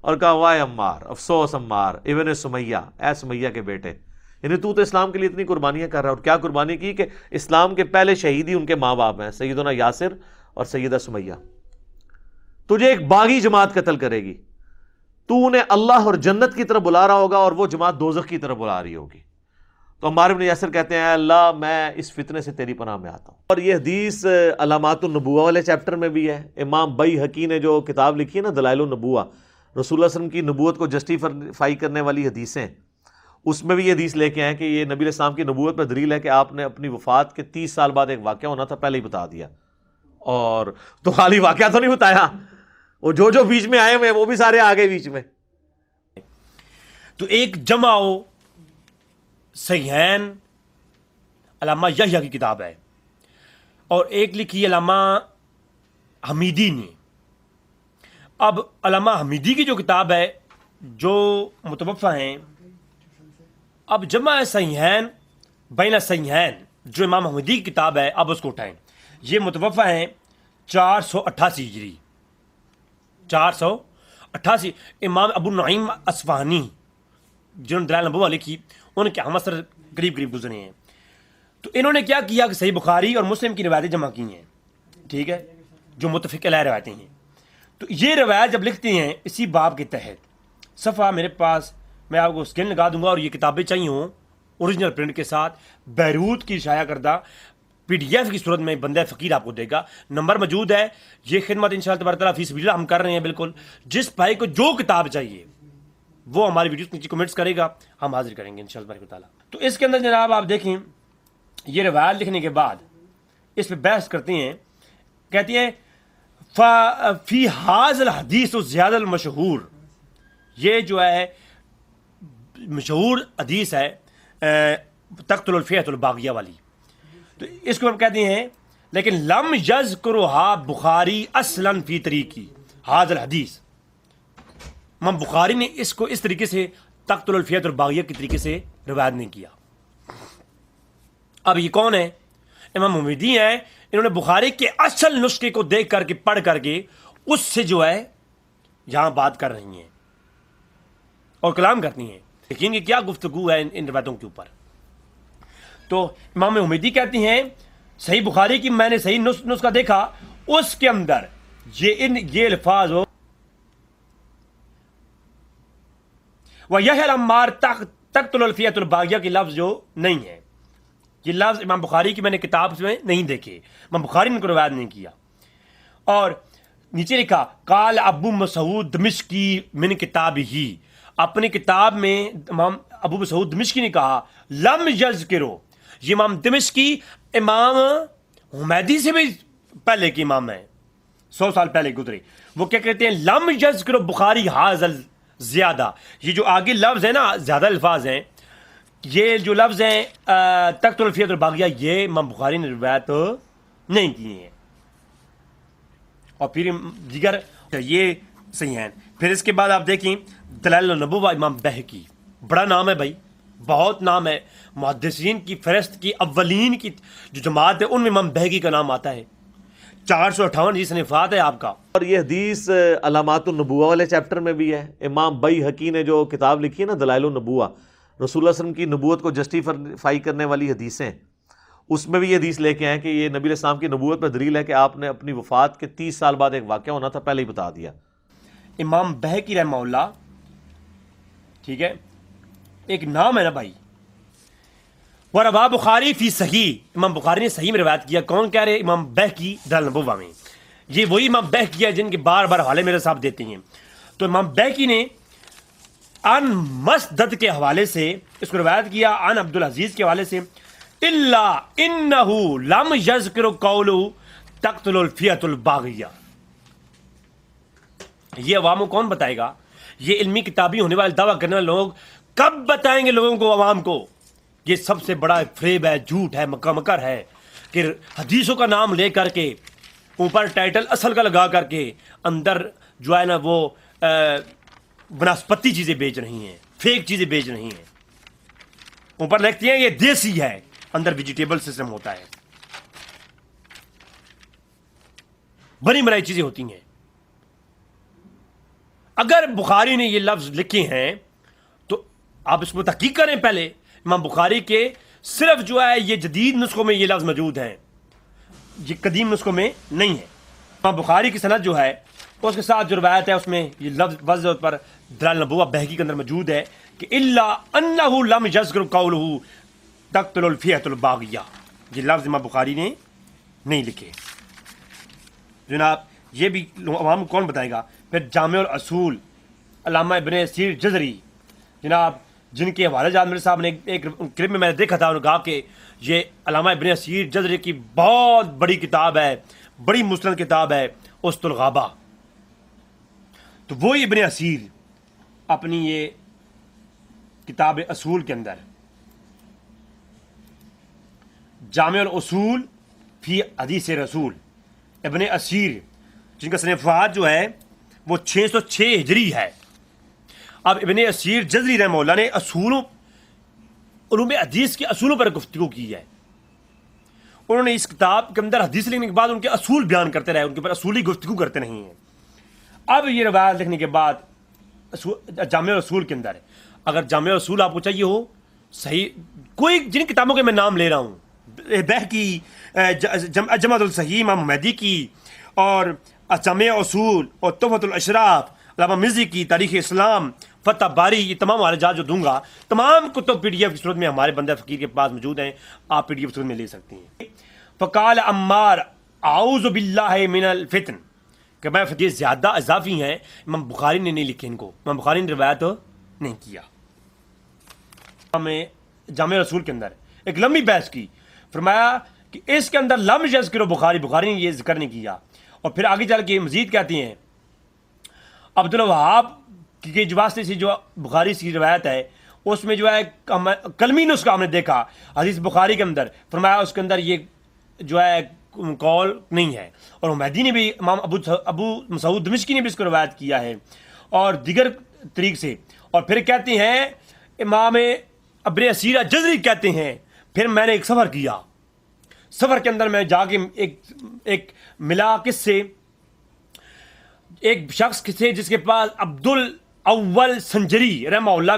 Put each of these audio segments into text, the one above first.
اور کہا وائے عمار، افسوس عمار ابن سمیہ، اے سمیہ کے بیٹے، یعنی تو اسلام کے لیے اتنی قربانیاں کر رہا ہے، اور کیا قربانی کی کہ اسلام کے پہلے شہید ہی ان کے ماں باپ ہیں، سیدنا یاسر اور سیدہ سمیہ۔ تجھے ایک باغی جماعت قتل کرے گی، تو انہیں اللہ اور جنت کی طرف بلا رہا ہوگا اور وہ جماعت دوزخ کی طرف بلا رہی ہوگی۔ تو عمار بن یاسر کہتے ہیں اے اللہ میں اس فتنے سے تیری پناہ میں آتا ہوں۔ اور یہ حدیث علامات النبوہ والے چیپٹر میں بھی ہے۔ امام بیہقی نے جو کتاب لکھی ہے نا دلائل النبوہ، رسول اللہ صلی اللہ علیہ وسلم کی نبوت کو جسٹیفائی کرنے والی حدیثیں، اس میں بھی یہ حدیث لے کے آئے کہ یہ نبی علیہ السلام کی نبوت پر دلیل ہے کہ آپ نے اپنی وفات کے 30 سال بعد ایک واقعہ ہونا تھا پہلے ہی بتا دیا۔ اور تو خالی واقعہ تو نہیں بتایا، وہ جو بیچ میں آئے ہوئے وہ بھی سارے آگے بیچ میں۔ تو ایک جمع صحیحین علامہ یحییٰ کی کتاب ہے، اور ایک لکھی علامہ حمیدی نے۔ اب علامہ حمیدی کی جو کتاب ہے جو متوفہ ہیں، اب جمع صحیحین بین صحیحین جو امام حمیدی کی کتاب ہے، اب اس کو اٹھائیں۔ یہ متوفہ ہیں 488 ہجری، 488۔ امام ابو نعیم اصفہانی جنہوں نے دلائل النبوہ لکھی، ان کے ہم اثر قریب قریب گزرے ہیں۔ تو انہوں نے کیا کیا کہ صحیح بخاری اور مسلم کی روایتیں جمع کی ہیں، ٹھیک ہے، جو متفق علیہ روایتیں ہیں۔ تو یہ روایت جب لکھتے ہیں اسی باب کے تحت، صفحہ میرے پاس، میں آپ کو اسکین لگا دوں گا، اور یہ کتابیں چاہیے ہوں اوریجنل پرنٹ کے ساتھ، بیروت کی شائع کردہ PDF کی صورت میں بندہ فقیر آپ کو دے گا، نمبر موجود ہے۔ یہ خدمت انشاءاللہ تبارک تعالیٰ فی سبیل اللہ ہم کر رہے ہیں بالکل۔ جس بھائی کو جو کتاب چاہیے وہ ہماری ویڈیوز نیچے کمنٹس کرے گا، ہم حاضر کریں گے انشاءاللہ تبارک تعالیٰ۔ تو اس کے اندر جناب آپ دیکھیں، یہ روایت لکھنے کے بعد اس پہ بحث کرتے ہیں، کہتی ہیں فی حاذ الحدیث زیادہ المشہور، یہ جو ہے مشہور حدیث ہے تقتل الفئۃ الباغیہ والی، تو اس کو ہم کہتے ہیں، لیکن لم یذکرھا بخاری اصلا فی طریقی حاذ الحدیث، امام بخاری نے اس کو اس طریقے سے تقتل الفئۃ الباغیہ کے طریقے سے روایت نہیں کیا۔ اب یہ کون ہے؟ امام حمیدی ہیں، انہوں نے بخاری کے اصل نسخے کو دیکھ کر کے پڑھ کر کے اس سے جو ہے یہاں بات کر رہی ہیں اور کلام کرتی ہیں۔ یقین کہ کیا گفتگو ہے ان روایتوں کے اوپر۔ تو امام حمیدی کہتی ہیں صحیح بخاری کی میں نے صحیح نسخہ دیکھا، اس کے اندر یہ الفاظ ہو وَيَحْيَى الْعَمَّارِ تَقْتُلُ الْفِئَةُ الْبَاغِيَةَ کی لفظ جو نہیں ہے، یہ لفظ امام بخاری کی میں نے کتاب میں نہیں دیکھے، امام بخاری نے ان کو روایت نہیں کیا۔ اور نیچے لکھا قال ابو مسعود دمشقی من کتابہ، اپنی کتاب میں امام ابو مسعود دمشقی نے کہا لم یذکرو، یہ امام دمشقی امام حمیدی سے بھی پہلے کے امام ہیں، 100 سال پہلے گزرے۔ وہ کیا کہتے ہیں لم یذکرو بخاری حاذ زیادہ، یہ جو آگے لفظ ہے نا زیادہ الفاظ ہیں، یہ جو لفظ ہیں تقتل الفئۃ الباغیہ، یہ امام بخاری نے روایت نہیں کی ہیں۔ اور پھر دیگر یہ صحیح ہیں۔ پھر اس کے بعد آپ دیکھیں دلائل النبوہ امام بیہقی، بڑا نام ہے بھائی، بہت نام ہے، محدثین کی فہرست کی اولین کی جو جماعت ہے ان میں امام بیہقی کا نام آتا ہے۔ 458 جی صنفات ہے آپ کا۔ اور یہ حدیث علامات النبوہ والے چیپٹر میں بھی ہے۔ امام بیہقی نے جو کتاب لکھی ہے نا دلائل النبوہ، رسول اللہ صلی اللہ علیہ وسلم کی نبوت کو جسٹیفائی کرنے والی حدیثیں، اس میں بھی یہ حدیث لے کے آئے کہ یہ نبی علیہ السلام کی نبوت پر دلیل ہے کہ آپ نے اپنی وفات کے 30 سال بعد ایک واقعہ ہونا تھا پہلے ہی بتا دیا۔ امام بیہقی رحمہ اللہ، ٹھیک ہے، ایک نام ہے نا بھائی۔ وروا بخاری فی صحیح، امام بخاری نے صحیح میں روایت کیا، کون کہہ رہے؟ امام بیہقی دلائل النبوہ میں۔ یہ وہی امام بیہقی ہے جن کے بار بار حوالے میرے صاحب دیتے ہیں۔ تو امام بیہقی نے ان مسدد کے حوالے سے اس کو روایت کیا، ان عبدالعزیز کے حوالے سے، الا انہ لم یذکر قولہ تقتل الفئۃ الباغیہ۔ یہ عوام کو کون بتائے گا؟ یہ علمی کتابی ہونے والے دعویٰ کرنے والے لوگ کب بتائیں گے لوگوں کو، عوام کو؟ یہ سب سے بڑا فریب ہے، جھوٹ ہے، مکر مکر ہے کہ حدیثوں کا نام لے کر کے اوپر ٹائٹل اصل کا لگا کر کے اندر جو ہے نا وہ بنسپتی چیزیں بیچ رہی ہیں، فیک چیزیں بیچ رہی ہیں۔ اوپر لکھتی ہیں یہ دیسی ہے، اندر ویجیٹیبل سسٹم ہوتا ہے، بنی بنائی چیزیں ہوتی ہیں۔ اگر بخاری نے یہ لفظ لکھے ہیں تو آپ اس کو تحقیق کریں پہلے. امام بخاری کے صرف جو ہے یہ جدید نسخوں میں یہ لفظ موجود ہیں, یہ قدیم نسخوں میں نہیں ہے. امام بخاری کی سند جو ہے اس کے ساتھ جو روایت ہے اس میں یہ لفظ وضع پر دلائل النبوہ بہقی کے اندر موجود ہے کہ الا انہ لم یذکر قولہ تقتل الفئۃ الباغیہ. یہ لفظ امام بخاری نے نہیں لکھے. جناب یہ بھی عوام کو کون بتائے گا؟ پھر جامع الاصول علامہ ابن اسیر جزری جناب, جن کے حوالے جات میرے صاحب نے ایک کلپ میں نے دیکھا تھا, انہوں نے کہا کہ یہ علامہ ابن اسیر جزری کی بہت بڑی کتاب ہے, بڑی مستند کتاب ہے اسط الغابہ. تو وہی ابن اسیر اپنی یہ کتاب اصول کے اندر جامع الاصول فی حدیث رسول, ابن اسیر جن کا سن وفات جو ہے وہ 606 ہجری ہے. اب ابن اسیر جزری رحمہ اللہ نے اصولوں علوم حدیث کے اصولوں پر گفتگو کی ہے. انہوں نے اس کتاب کے اندر حدیث لکھنے کے بعد ان کے اصول بیان کرتے رہے, ان کے اوپر اصولی گفتگو کرتے نہیں ہیں. اب یہ روایت لکھنے کے بعد جامع اصول کے اندر اگر جامع اصول آپ کو چاہیے ہو صحیح, کوئی جن کتابوں کے میں نام لے رہا ہوں, بہقی, جماعت الصحیح امام حمیدی کی, اور جامع اصول اور تحفۃ الاشراف علامہ مزی کی, تاریخ اسلام, فتح باری, یہ تمام حوالے جات جو دوں گا, تمام کتب پی ڈی ایف کی صورت میں ہمارے بندہ فقیر کے پاس موجود ہیں, آپ پی ڈی ایف کی صورت میں لے سکتے ہیں. فقال عمار اعوذ باللہ من الفتن, کہ میں یہ زیادہ اضافی ہیں, امام بخاری نے نہیں لکھے ان کو, امام بخاری نے روایت نہیں کیا. ہمیں جامع رسول کے اندر ایک لمبی بحث کی, فرمایا کہ اس کے اندر لم یذکر بخاری نے یہ ذکر نہیں کیا. اور پھر آگے چل کے مزید کہتے ہیں عبد الوہاب کی واسطے سے جو بخاری کی روایت ہے اس میں جو ہے کلمی نسخہ ہم نے دیکھا حدیث بخاری کے اندر, فرمایا اس کے اندر یہ جو ہے قول نہیں ہے. اور حمیدی نے بھی, امام ابو مسعود دمشقی نے بھی اس کو روایت کیا ہے اور دیگر طریق سے. اور پھر کہتے ہیں امام ابن اسیر جزری کہتے ہیں پھر میں نے ایک سفر کیا, سفر کے اندر میں جا کے ایک ملا کس سے, ایک شخص سے جس کے پاس عبد الاول سنجری رحمہ اللہ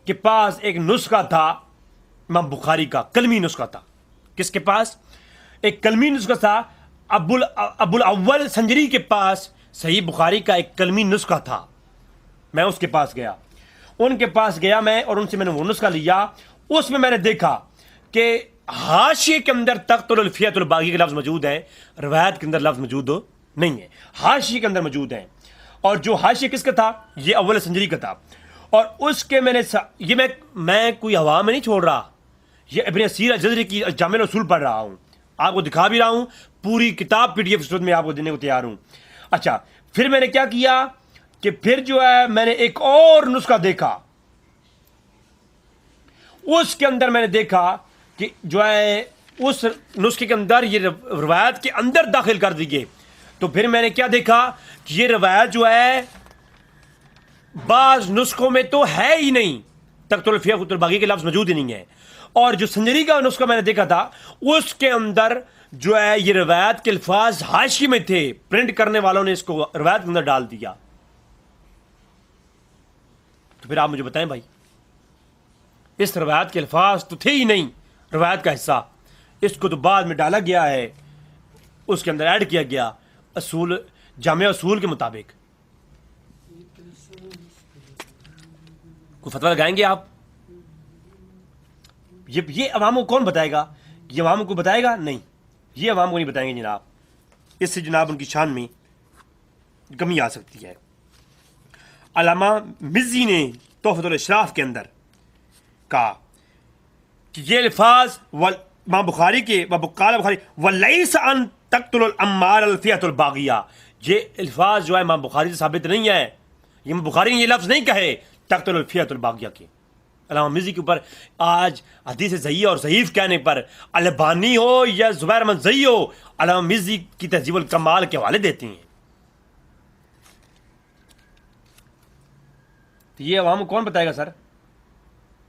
کے پاس ایک نسخہ تھا امام بخاری کا, کلمی نسخہ تھا. کس کے پاس؟ ایک کلمی نسخہ تھا. ابو الاول سنجری کے پاس صحیح بخاری کا ایک کلمی نسخہ تھا. میں اس کے پاس گیا, ان کے پاس گیا میں, اور ان سے میں نے وہ نسخہ لیا. اس میں میں نے دیکھا کہ حاشیے کے اندر تقتل الفئۃ الباغیہ کا لفظ موجود ہے, روایت کے اندر لفظ موجود نہیں ہے, حاشیے کے اندر موجود ہیں. اور جو حاشیہ کس کا تھا؟ یہ اول سنجری کا تھا. اور اس کے میں نے یہ میں کوئی ہوا میں نہیں چھوڑ رہا, یہ ابن اسیر جزری کی جامع الاصول پڑھ رہا ہوں, آپ کو دکھا بھی رہا ہوں, پوری کتاب پی ڈی ایف صورت میں آپ کو دینے کو تیار ہوں. اچھا, پھر میں نے کیا کیا کہ پھر جو ہے میں نے ایک اور نسخہ دیکھا, اس کے اندر میں نے دیکھا کہ جو ہے اس نسخے کے اندر یہ روایت کے اندر داخل کر دیے. تو پھر میں نے کیا دیکھا کہ یہ روایت جو ہے بعض نسخوں میں تو ہے ہی نہیں, تقتل الفئۃ الباغیہ کے لفظ موجود ہی نہیں ہے. اور جو سنجری کا نسخہ میں نے دیکھا تھا اس کے اندر جو ہے یہ روایت کے الفاظ حاشیے میں تھے, پرنٹ کرنے والوں نے اس کو روایت کے اندر ڈال دیا. تو پھر آپ مجھے بتائیں بھائی, اس روایت کے الفاظ تو تھے ہی نہیں روایت کا حصہ, اس کو تو بعد میں ڈالا گیا ہے, اس کے اندر ایڈ کیا گیا اصول, جامع اصول کے مطابق. کوئی فتویٰ لگائیں گے آپ؟ یہ عوام کو کون بتائے گا؟ یہ عوام کو بتائے گا نہیں, یہ عوام کو نہیں بتائیں گے جناب. اس سے جناب ان کی شان میں کمی آ سکتی ہے. علامہ مزی نے تحفۃ الاشراف کے اندر کہا کہ یہ الفاظ امام بخاری کے قال بخاری ولیس ان تقتل العمار الفئۃ الباغیہ, یہ الفاظ جو ہے امام بخاری سے ثابت نہیں ہے. یہ امام بخاری نے یہ لفظ نہیں کہے تقتل الفئۃ الباغیہ کے. علامہ مزی کے اوپر آج حدیث صحیح اور ضعیف کہنے پر البانی ہو یا زبیر احمد زئی ہو, علامہ مزی کی تہذیب الکمال کے حوالے دیتے ہیں. تو یہ عوام کو کون بتائے گا سر؟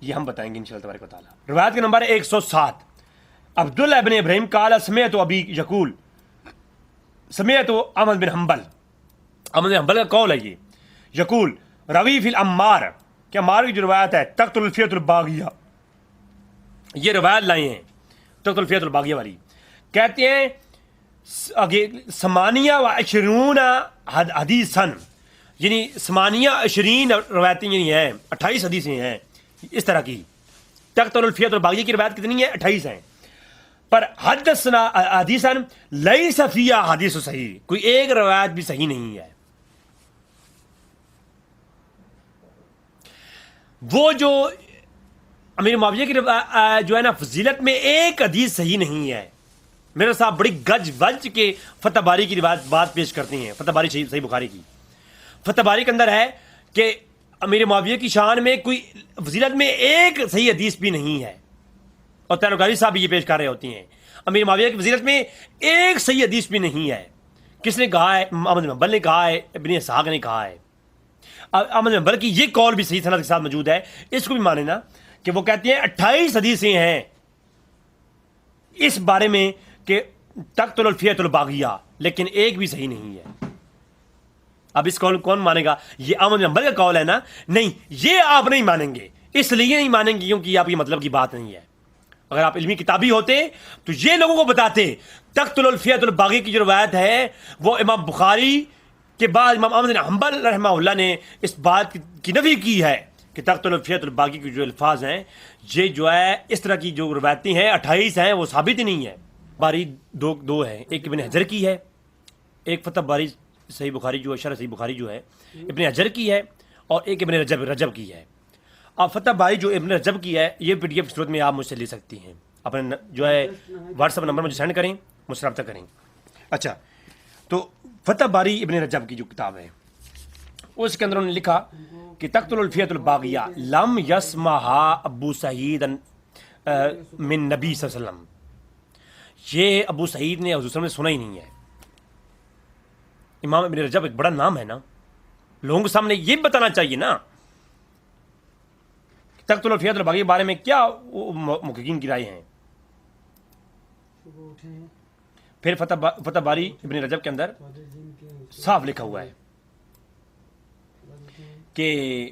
یہ ہم بتائیں گے انشاءاللہ تبارک و تعالی. روایت کے نمبر 107, عبداللہ ابن ابراہیم قال سمعت ابی یقول سمعت احمد بن حنبل, احمد بن حنبل کا قول ہے یہ یقول روی فی العمار کہ عمار کی جو روایت ہے تقتل الفیۃ الباغیہ، یہ روایت لائے ہیں تقتل الفیۃ الباغیہ والی، کہتے ہیں ثمانیہ و عشرون حدیثاً، یعنی ثمانیہ عشرین روایتیں یعنی ہیں 28 حدیثیں ہیں اس طرح کی. تقتل الفیۃ الباغیہ کی روایت کتنی ہے؟ 28 ہیں. پر حدثنا حدیثاً لیس فیہا حدیث صحیح، کوئی ایک روایت بھی صحیح نہیں ہے. وہ جو امیر معاویہ کی جو ہے نا فضیلت میں ایک حدیث صحیح نہیں ہے. میرے صاحب بڑی گج وج کے فتح باری کی روایت بات پیش کرتے ہیں، فتح باری صحیح بخاری کی. فتح باری کے اندر ہے کہ امیر معاویہ کی شان میں کوئی فضیلت میں ایک صحیح حدیث بھی نہیں ہے، اور تینوکاری صاحب بھی یہ پیش کر رہے ہوتے ہیں امیر معاویہ کی فضیلت میں ایک صحیح حدیث بھی نہیں ہے. کس نے کہا ہے؟ احمد بن حنبل نے کہا ہے، ابن اسحاق نے کہا ہے. احمد بن حنبل کی یہ قول بھی صحیح سند کے ساتھ موجود ہے، اس کو بھی مانے نا، کہ وہ کہتے ہیں 28 حدیثیں ہیں اس بارے میں کہ تقتل الفیۃ الباغیہ، لیکن ایک بھی صحیح نہیں ہے. اب اس قول کون مانے گا؟ یہ احمد بن حنبل کا قول ہے نا. نہیں، یہ آپ نہیں مانیں گے، اس لیے نہیں مانیں گے کیونکہ آپ کی مطلب کی بات نہیں ہے. اگر آپ علمی کتابی ہوتے تو یہ لوگوں کو بتاتے تقتل الفیۃ الباغیہ کی جو روایت ہے وہ امام بخاری کے بعد امام احمد بن حنبل رحمہ اللہ نے اس بات کی نفی کی ہے کہ تقتل الفیۃ الباغیہ کے جو الفاظ ہیں یہ جو ہے اس طرح کی جو روایتیں ہیں 28 ہیں وہ ثابت ہی نہیں ہے. باری دو ہے، ایک ابن حجر کی ہے، ایک فتح باری صحیح بخاری جو ہے شرح صحیح بخاری جو ہے ابن حجر کی ہے، اور ایک ابن رجب کی ہے. اب فتح باری جو ابن رجب کی ہے یہ پی ڈی ایف صورت میں آپ مجھ سے لے سکتی ہیں، اپنے جو ہے واٹس ایپ نمبر مجھے سینڈ کریں، مجھ سے رابطہ کریں. اچھا، تو فتح باری ابن رجب کی جو کتاب ہے اس کے اندر انہوں نے لکھا کہ تقتل الفیۃ الباغیہ لم یسمعھا ابو سعید من نبی صلی اللہ علیہ وسلم، یہ ابو سعید نے حضور صلی اللہ علیہ وسلم نے سنا ہی نہیں ہے. امام ابن رجب ایک بڑا نام ہے نا، لوگوں کے سامنے یہ بتانا چاہیے نا تقتل الفیۃ الباغیہ کے بارے میں کیا محققین کی رائے ہیں. پھر فتح باری ابن رجب کے اندر صاف لکھا ہوا ہے کہ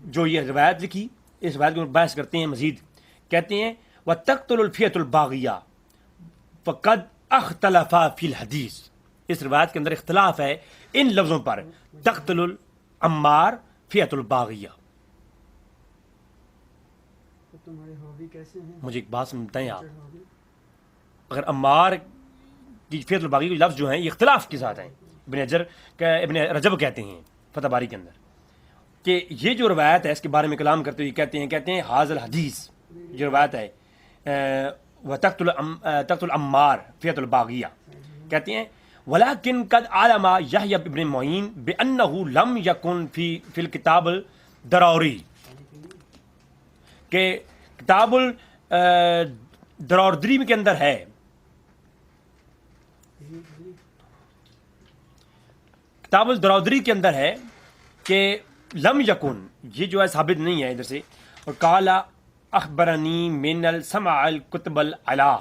جو یہ روایت لکھی، اس روایت کو بحث کرتے ہیں مزید، کہتے ہیں وَتَقْتُلُ الْفِيَةُ الْبَاغِيَةُ فَقَدْ اخْتَلَفَا فِي الْحَدِيثِ، اس روایت کے اندر اختلاف ہے ان لفظوں پر، تقتل العمار فیۃ الباغیہ. مجھے ایک بات سمجھتے ہیں آپ، اگر عمار کی فیۃ الباغیہ کے لفظ جو ہیں یہ اختلاف کے ساتھ ہیں، ابن رجب کہتے ہیں فتح باری کے اندر کہ یہ جو روایت ہے اس کے بارے میں کلام کرتے ہوئے کہتے ہیں حاضر الحدیث جو روایت ہے تقتل العمار فیۃ الباغیہ، کہتے ہیں ولیکن قد علم یحییٰ ابن معین بانہ لم یکن فی الکتاب الدراوری، کہ کتاب الدراوردری کے اندر ہے، کتاب الدراوردری کے اندر ہے کہ لم یکن، یہ جو ہے ثابت نہیں ہے ادھر سے. اور قالا اخبرنی من السمع الکتب العلا،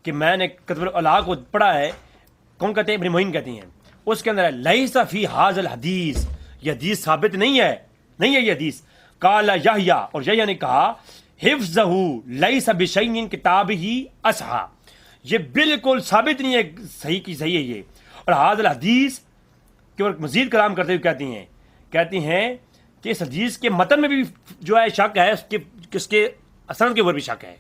کہ میں نے کتب العلا کو پڑھا ہے. کون کہتے ہیں؟ ابن معین کہتے ہیں. اس کے اندر ہے لیس فی ھذا الحدیث، یہ حدیث ثابت نہیں ہے یہ حدیث. قالا یحییٰ، اور یحییٰ نے کہا حفظہ لیس بشیء کتابہ اصحا، یہ بالکل ثابت نہیں ہے صحیح کی صحیح ہے یہ. اور ھذا الحدیث کے اور مزید کلام کرتے ہوئے کہتے ہیں کہ اس حدیث کے متن میں بھی جو ہے شک ہے، اس کے سند کے اوپر بھی شک ہے.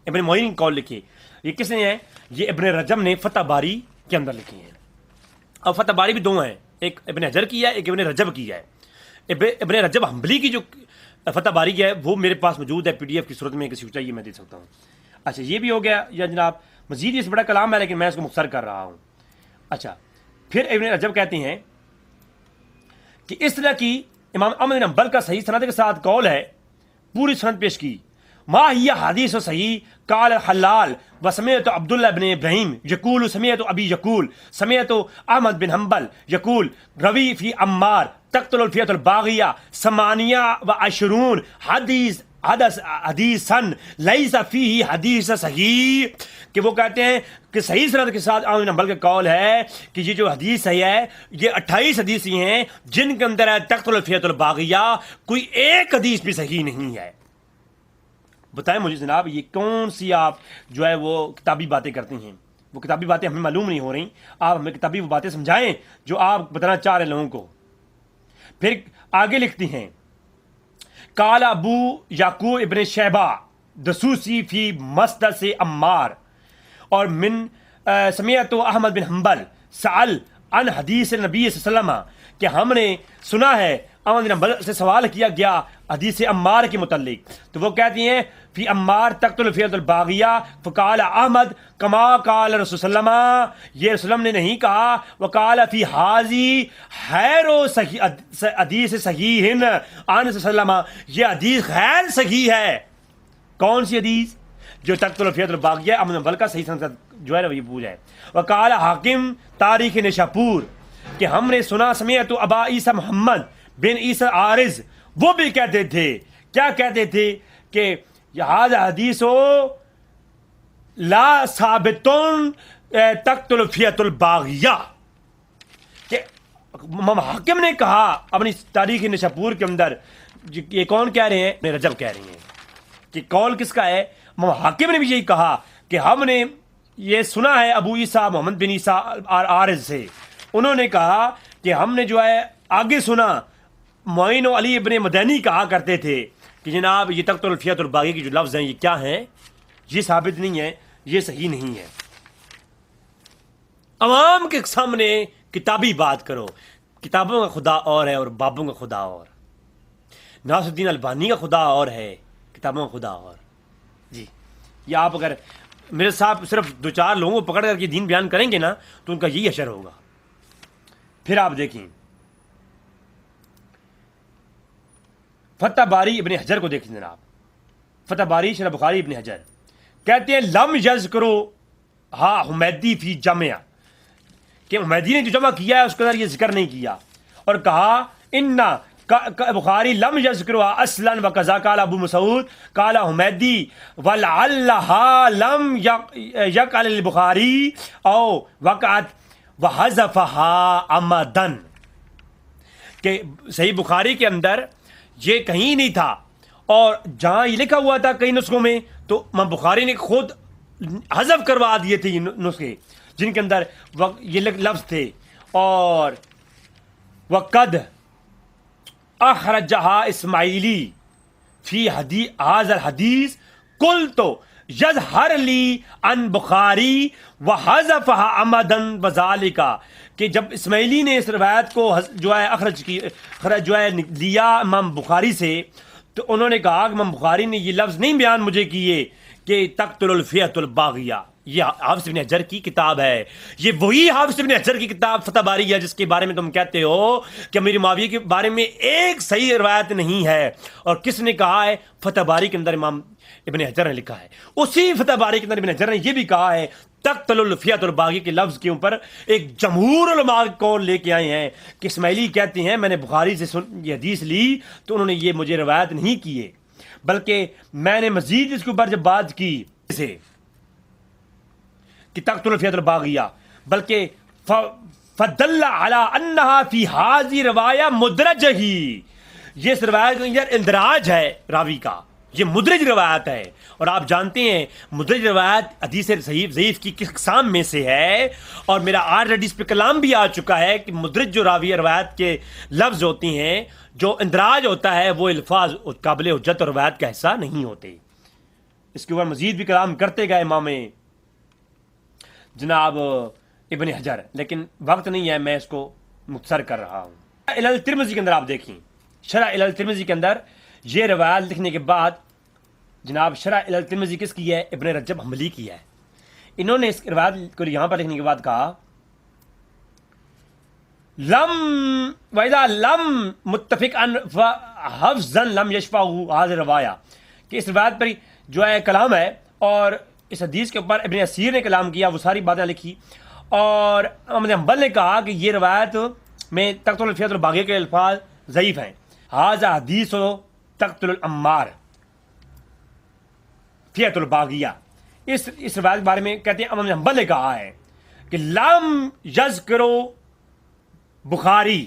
ابن معین قول لکھی، یہ کس نے ہے؟ یہ ابن رجب نے فتح باری کے اندر لکھی ہیں. اب فتح باری بھی دو ہیں، ایک ابن حجر کی ہے، ایک ابن رجب کی ہے. ابن رجب حنبلی کی جو فتح باری ہے وہ میرے پاس موجود ہے پی ڈی ایف کی صورت میں، کسی کو چاہیے میں دے سکتا ہوں. اچھا، یہ بھی ہو گیا یا جناب، مزید اس بڑا کلام ہے لیکن میں اس کو مختصر کر رہا ہوں. اچھا، پھر ابن رجب کہتے ہیں کہ اس طرح کی امام احمد بن حنبل کا صحیح سند کے ساتھ قول ہے، پوری سند پیش کی. ما ہی حدیث و صحیح قال حلال و سمعت عبداللہ بن ابراہیم یقول سمعت ابی یقول سمعت احمد بن حنبل یقول روی فی عمار تقتل الفیۃ الباغیہ ثمانیہ و عشرون حدیث حدیثن لیس فیہ حدیث صحیح، کہ وہ کہتے ہیں کہ صحیح سند کے ساتھ احمد بن حنبل کا قول ہے کہ یہ جو حدیث ہے یہ 28 حدیث ہیں جن کے اندر ہے تقتل الفئۃ الباغیہ، کوئی ایک حدیث بھی صحیح نہیں ہے۔ بتائیں مجھے جناب یہ کون سی آپ جو ہے وہ کتابی باتیں کرتی ہیں؟ وہ کتابی باتیں ہمیں معلوم نہیں ہو رہی، آپ ہمیں کتابی وہ باتیں سمجھائیں جو آپ بتانا چاہ رہے لوگوں کو۔ پھر آگے لکھتی ہیں قال ابو یعقوب ابن شیبہ دسوسی فی مسدس سے عمار، اور من سمعت احمد بن حنبل سأل عن حدیث نبی صلی اللہ علیہ وسلم، کہ ہم نے سنا ہے احمد بن حنبل سے سوال کیا گیا حدیث عمار کے متعلق، تو وہ کہتی ہیں فی عمار تقتل الفئۃ الباغیہ، فقال احمد کما قال رسول صلی اللہ علیہ وسلم، یہ رسول اللہ نے نہیں کہا، وقال فی حاضی خیر حدیث صحیح عن صلی اللہ علیہ وسلم، یہ حدیث غیر صحیح ہے۔ کون سی حدیث؟ جو تقتل الفئۃ الباغیہ احمد بن حنبل کا صحیح سند جو ہے نا یہ پوچھا ہے۔ وقال حاکم تاریخ نشاپور، کہ ہم نے سنا سمعت ابا عیسیٰ محمد بن عیسیٰ عارض، وہ بھی کہتے تھے، کیا کہتے تھے کہ یہ حدیث لا ثابتون تقتل الفئۃ الباغیہ، کہ امام حاکم نے کہا اپنی تاریخ نشاپور کے اندر، یہ کون کہہ رہے ہیں؟ رجب کہہ رہی ہیں کہ قول کس کا ہے؟ امام حاکم نے بھی یہی کہا کہ ہم نے یہ سنا ہے ابو عیسیٰ محمد بن عیسیٰ عارض سے، انہوں نے کہا کہ ہم نے جو ہے آگے سنا معین و علی ابن مدینی کہا کرتے تھے کہ جناب یہ تقتل الفئۃ الباغیہ کی جو لفظ ہیں یہ کیا ہیں؟ یہ ثابت نہیں ہے، یہ صحیح نہیں ہے۔ عوام کے سامنے کتابی بات کرو، کتابوں کا خدا اور ہے اور بابوں کا خدا اور، ناصر الدین البانی کا خدا اور ہے، کتابوں کا خدا اور۔ جی یہ آپ اگر میرے ساتھ صرف دو چار لوگوں کو پکڑ کر کے دین بیان کریں گے نا تو ان کا یہی اشر ہوگا۔ پھر آپ دیکھیں فتح باری ابن حجر کو دیکھیں جناب، فتح باری شرح بخاری ابن حجر کہتے ہیں لم یذکرو ہا حمیدی فی جامعہ، کہ حمیدی نے جو جمع کیا ہے اس کے اندر یہ ذکر نہیں کیا، اور کہا ان بخاری لم یذکروا اصلا وکذا قال ابو مسعود قال حمیدی ولعلها لم یقل البخاری او وقعت وحذفها عمدا، کہ صحیح بخاری کے اندر یہ کہیں نہیں تھا، اور جہاں یہ لکھا ہوا تھا کئی نسخوں میں تو امام بخاری نے خود حذف کروا دیے تھے یہ نسخے جن کے اندر یہ لفظ تھے، اور وقد اخرجہا اسماعیلی فی هذا الحدیث قلت یظہر لی ان بخاری وحذفها عمدا وذالک، کہ جب اسماعیلی نے اس روایت کو جو ہے اخرج جو ہے لیا امام بخاری سے، تو انہوں نے کہا کہ امام بخاری نے یہ لفظ نہیں بیان مجھے کیے کہ تقتل الفئۃ الباغیہ، یہ حافظ ابن حجر کی کتاب ہے، یہ وہی حافظ ابن حجر کی کتاب فتح باری ہے جس کے بارے میں تم کہتے ہو کہ امیر معاویہ کے بارے میں ایک صحیح روایت نہیں ہے، اور کس نے کہا ہے؟ فتح باری کے اندر امام ابن حجر نے لکھا ہے، اسی فتح باری کے اندر ابن حجر نے یہ بھی کہا ہے تقتل الفئۃ الباغیہ کے لفظ کے اوپر ایک جمہور علماء قول لے کے آئے ہیں کہ اسماعیلی کہتے ہیں میں نے بخاری سے یہ حدیث لی تو انہوں نے یہ مجھے روایت نہیں کیے، بلکہ میں نے مزید اس کے اوپر جب بات کی سے کہ تقتل الفئۃ الباغیہ، بلکہ فدل علی انہا فی ہذی روایہ مدرج ہی، یہ اس روایت کے اندر اندراج ہے راوی کا، یہ مدرج روایت ہے، اور آپ جانتے ہیں مدرج روایت حدیث ضعیف کی کس اقسام میں سے ہے، اور میرا آلریڈی اس پہ کلام بھی آ چکا ہے کہ مدرج جو راوی روایت کے لفظ ہوتے ہیں، جو اندراج ہوتا ہے وہ الفاظ قابل حجت اور روایت کا حصہ نہیں ہوتے۔ اس کے اوپر مزید بھی کلام کرتے گئے امام جناب ابن حجر، لیکن وقت نہیں ہے، میں اس کو مختصر کر رہا ہوں۔ علل ترمذی کے اندر آپ دیکھیں، شرح علل ترمذی کے اندر یہ روایت لکھنے کے بعد جناب شرح علل ترمذی کس کی ہے؟ ابن رجب حنبلی کی ہے۔ انہوں نے اس روایت کو یہاں پر لکھنے کے بعد کہا لم وَإِذَا لم متفقا حفظا لم يشفعه هذه روایہ، کہ اس روایت پر جو ہے کلام ہے، اور اس حدیث کے اوپر ابن اسیر نے کلام کیا، وہ ساری باتیں لکھی، اور احمد حنبل نے کہا کہ یہ روایت میں تقتل الفئۃ الباغیہ کے الفاظ ضعیف ہیں، ھذا حدیث تقتل العمار، فیۃ الباغیہ. اس روایت کے بارے میں کہتے ہیں امام حنبل نے کہا ہے کہ لم یذکرو بخاری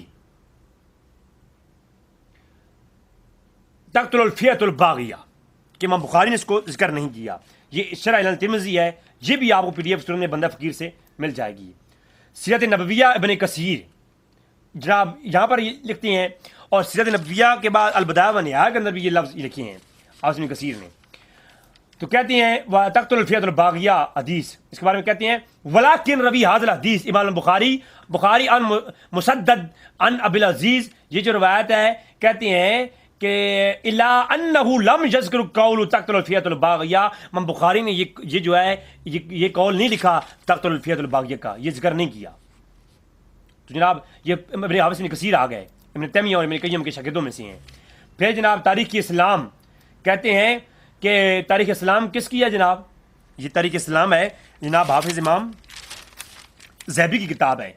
تقتل الفیۃ الباغیہ، کہ امام بخاری نے اس کو ذکر نہیں کیا. یہ شرح الترمذی ہے، یہ بھی آپ کو پی ڈی ایف سنن بندہ فقیر سے مل جائے گی. سیرت نبویہ ابن کثیر جناب یہاں پر یہ لکھتے ہیں، اور سیرت نبویہ کے بعد البدایہ و نہایہ کے اندر بھی یہ لفظ لکھے ہیں حافظ ابن کثیر نے. تو کہتے ہیں تقتل الفیۃ الباغیہ حدیث، اس کے بارے میں کہتے ہیں ولیکن روی ھذا الحدیث امام بخاری عن مسدد عن ابی العزیز، یہ جو روایت ہے کہتے ہیں کہ الا انہ لم یذکر قول تقتل الفیۃ الباغیہ، امام بخاری نے یہ جو ہے یہ قول نہیں لکھا تقتل الفیۃ الباغیہ کا، یہ ذکر نہیں کیا. تو جناب یہ ابن حافظ ابن کثیر آ گئے، ابن تیمیہ اور ابن قیم کے شاگردوں میں سے ہیں. پھر جناب تاریخ اسلام کہتے ہیں کہ تاریخ اسلام کس کی ہے جناب؟ یہ تاریخ اسلام ہے جناب حافظ امام ذہبی کی کتاب ہے.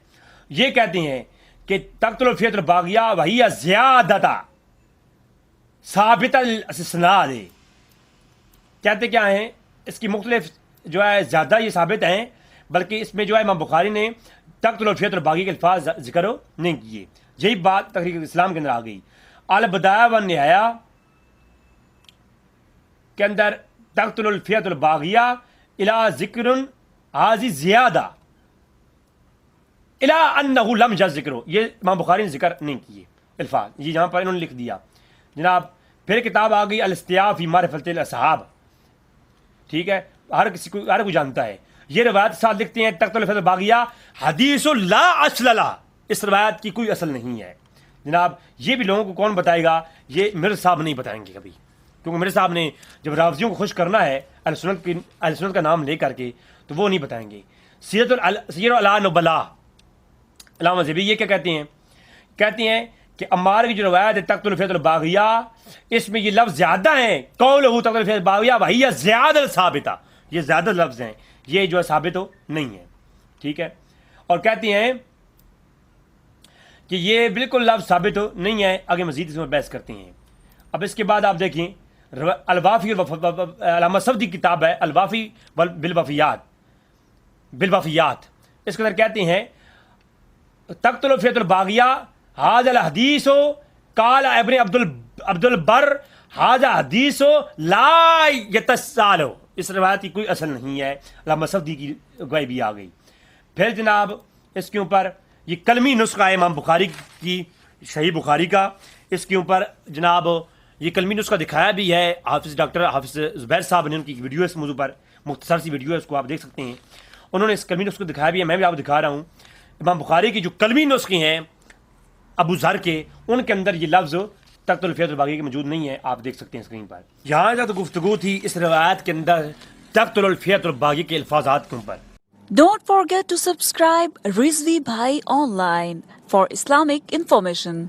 یہ کہتے ہیں کہ تقتل الفیۃ الباغیہ وہی زیادہ ثابت الاسناد، کہتے کیا ہیں اس کی مختلف جو ہے زیادہ یہ ثابت ہیں، بلکہ اس میں جو ہے امام بخاری نے تقتل الفیۃ الباغیہ کے الفاظ ذکر نہیں کیے. یہی بات تاریخ اسلام کے اندر آ گئی. البدایہ و نہایہ کے اندر تقتل الفیۃ الباغیہ الا ذکر حاضی زیادہ الا انہ لم یذکر، یہ امام بخاری نے ذکر نہیں کیے الفاظ، یہ یہاں پر انہوں نے لکھ دیا جناب. پھر کتاب آ گئی الاستیاء فی معرفۃ الاصحاب، ٹھیک ہے، ہر کوئی جانتا ہے. یہ روایت ساتھ لکھتے ہیں تقتل الفیۃ الباغیہ حدیث لا اصل لہ، اس روایت کی کوئی اصل نہیں ہے جناب. یہ بھی لوگوں کو کون بتائے گا؟ یہ مرزا صاحب نہیں بتائیں گے کبھی، کیونکہ مرزا صاحب نے جب رافضیوں کو خوش کرنا ہے اہل سنت کا نام لے کر کے تو وہ نہیں بتائیں گے. سیر اعلان نبلاء علامہ ذہبی یہ کیا کہتے ہیں؟ کہتے ہیں کہ عمار کی جو روایت ہے تقتل الفیۃ الباغیہ، اس میں یہ لفظ زیادہ ہیں، قولہ تقتل الفیۃ الباغیہ وہی زیادہ ثابتہ، یہ زیادہ لفظ ہیں، یہ جو ہے ثابت ہو نہیں ہے، ٹھیک ہے. اور کہتے ہیں کہ یہ بالکل لفظ ثابت ہو نہیں ہے. آگے مزید اس میں بحث کرتے ہیں. اب اس کے بعد آپ دیکھیں الوافی علامہ سعدی کی کتاب ہے الوافی بالوفیات، اس کے اندر کہتے ہیں تقتل الفیۃ الباغیہ ھذا الحدیث قال ابن عبد البر ھذا حدیث لا یتصال، اس روایت کی کوئی اصل نہیں ہے. علامہ سعدی کی گواہی بھی آ گئی. پھر جناب اس کے اوپر یہ کلمی نسخہ ہے امام بخاری کی صحیح بخاری کا، اس کے اوپر جناب یہ کلمی نسخہ دکھایا بھی ہے ڈاکٹر حافظ زبیر صاحب نے، ان کی ویڈیو اس موضوع پر مختصر سی ویڈیو ہے، اس کو آپ دیکھ سکتے ہیں. انہوں نے اس کلمی نسخہ دکھایا بھی ہے، میں بھی آپ کو دکھا رہا ہوں. امام بخاری کی جو کلمی نسخے ہیں ابو ذر کے، ان کے اندر یہ لفظ تقتل الفیۃ الباغیہ کے موجود نہیں ہے، آپ دیکھ سکتے ہیں اسکرین پر. یہاں تک گفتگو تھی اس روایت کے اندر تقتل الفیۃ الباغیہ کے الفاظات کے اوپر. Don't forget to subscribe Rizvi Bhai Online for Islamic information.